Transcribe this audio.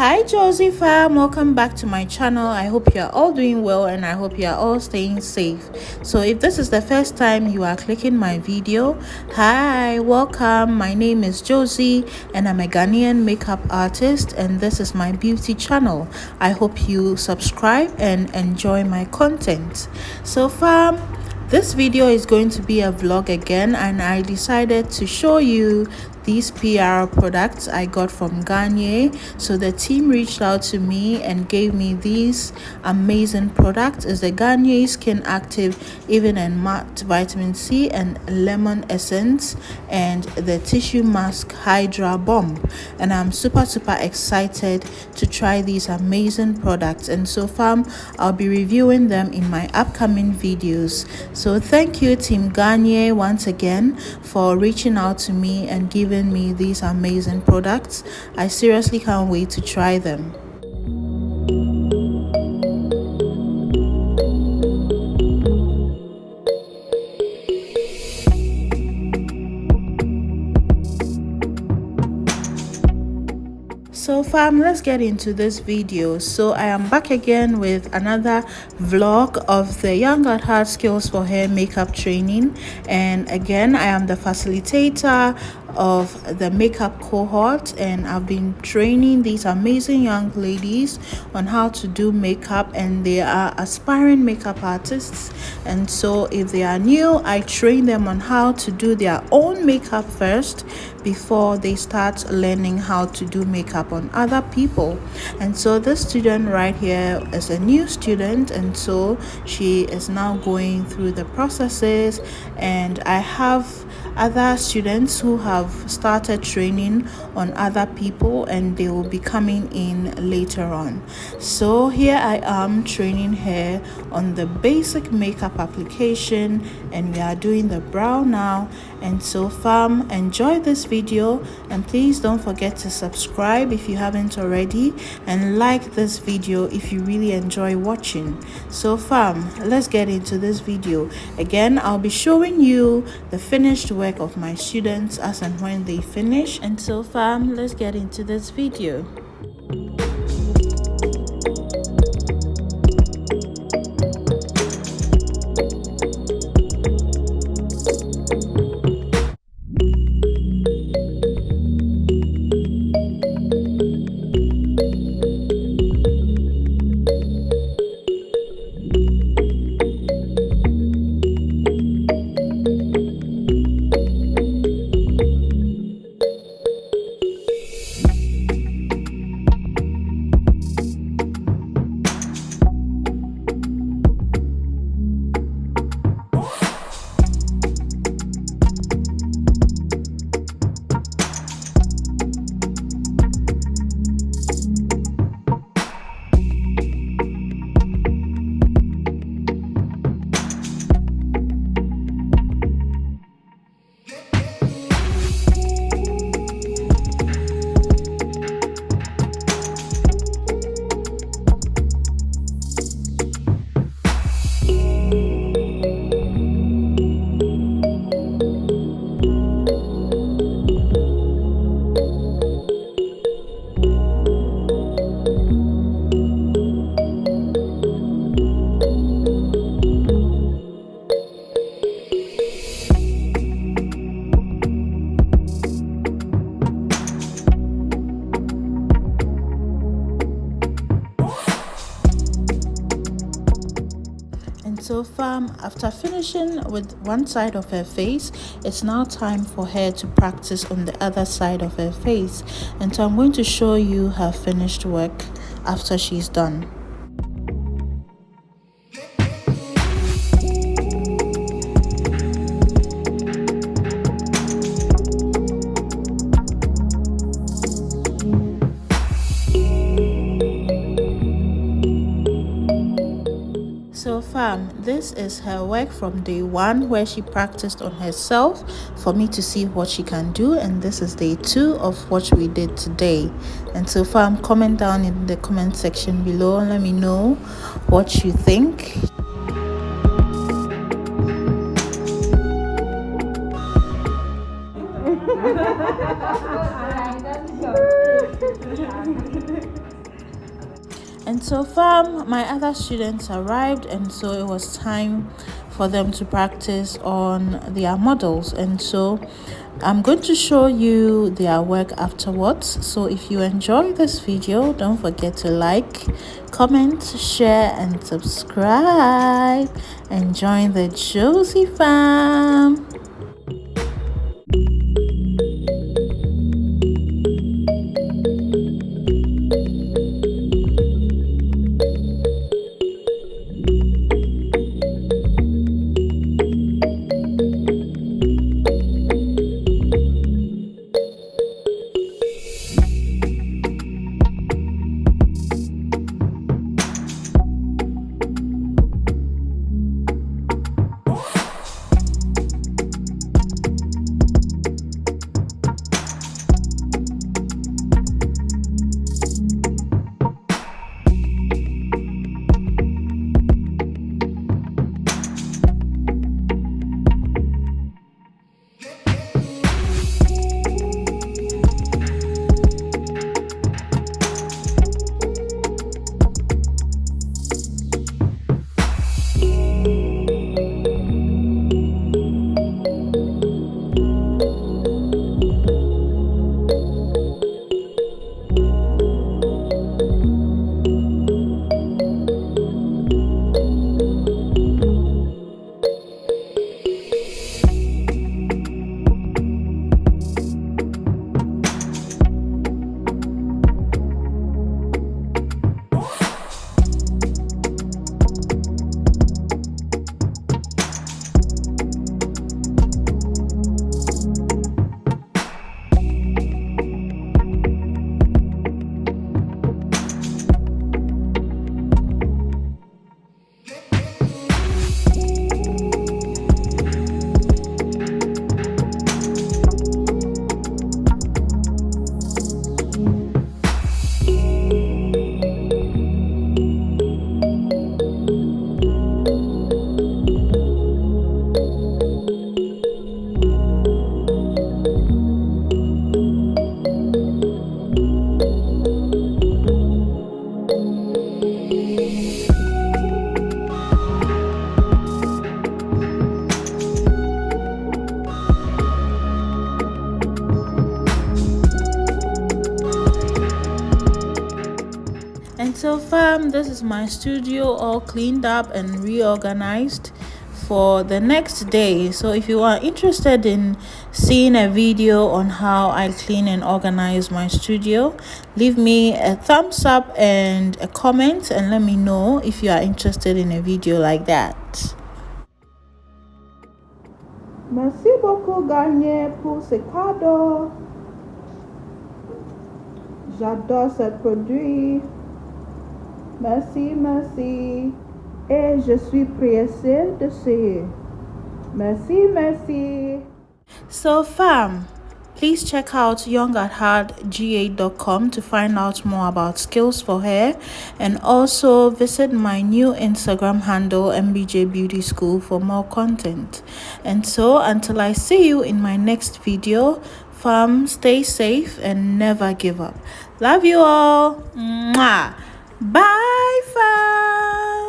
Hi Josie fam, welcome back to my channel. I hope you are all doing well and I hope you are all staying safe. So if this is the first time you are clicking my video, hi, welcome. My name is Josie and I'm a Ghanaian makeup artist and this is my beauty channel. I hope you subscribe and enjoy my content. So fam, this video is going to be a vlog again, and I decided to show you these PR products I got from Garnier. So the team reached out to me and gave me these amazing products. It's the Garnier Skin Active Even and Matte Vitamin C and Lemon Essence and the Tissue Mask Hydra Bomb. And I'm super excited to try these amazing products. And so far, I'll be reviewing them in my upcoming videos. So thank you Team Garnier once again for reaching out to me and giving me these amazing products. I seriously can't wait to try them. So fam, let's get into this video. So I am back again with another vlog of the Young at Heart Skills for Hair Makeup training, and again I am the facilitator of the makeup cohort, and I've been training these amazing young ladies on how to do makeup, and they are aspiring makeup artists. And so if they are new, I train them on how to do their own makeup first before they start learning how to do makeup on other people. And so this student right here is a new student, and so she is now going through the processes, and I have other students who have started training on other people and they will be coming in later on. So here I am training her on the basic makeup application, and we are doing the brow now. And so fam, enjoy this video, and please don't forget to subscribe if you haven't already, and like this video if you really enjoy watching. So fam, let's get into this video. Again, I'll be showing you the finished work of my students as and when they finish. And so fam, let's get into this video. So fam, after finishing with one side of her face, it's now time for her to practice on the other side of her face. And so I'm going to show you her finished work after she's done. So fam, this is her work from day one, where she practiced on herself for me to see what she can do, and this is day 2 of what we did today. And so fam, comment down in the comment section below and let me know what you think. And so fam, my other students arrived, and so it was time for them to practice on their models. And so I'm going to show you their work afterwards. So if you enjoy this video, don't forget to like, comment, share, and subscribe, and join the Josie fam. And so fam, this is my studio all cleaned up and reorganized for the next day. So if you are interested in seeing a video on how I clean and organize my studio, leave me a thumbs up and a comment and let me know if you are interested in a video like that. Merci beaucoup Garnier pour ce cadeau. J'adore ce produit. Merci, merci. Et je suis pressée d'essayer. Merci, merci. So fam, please check out youngatheartga.com to find out more about skills for hair, and also visit my new Instagram handle MBJ Beauty School for more content. And so until I see you in my next video, fam, stay safe and never give up. Love you all. Mwah. Bye, fam.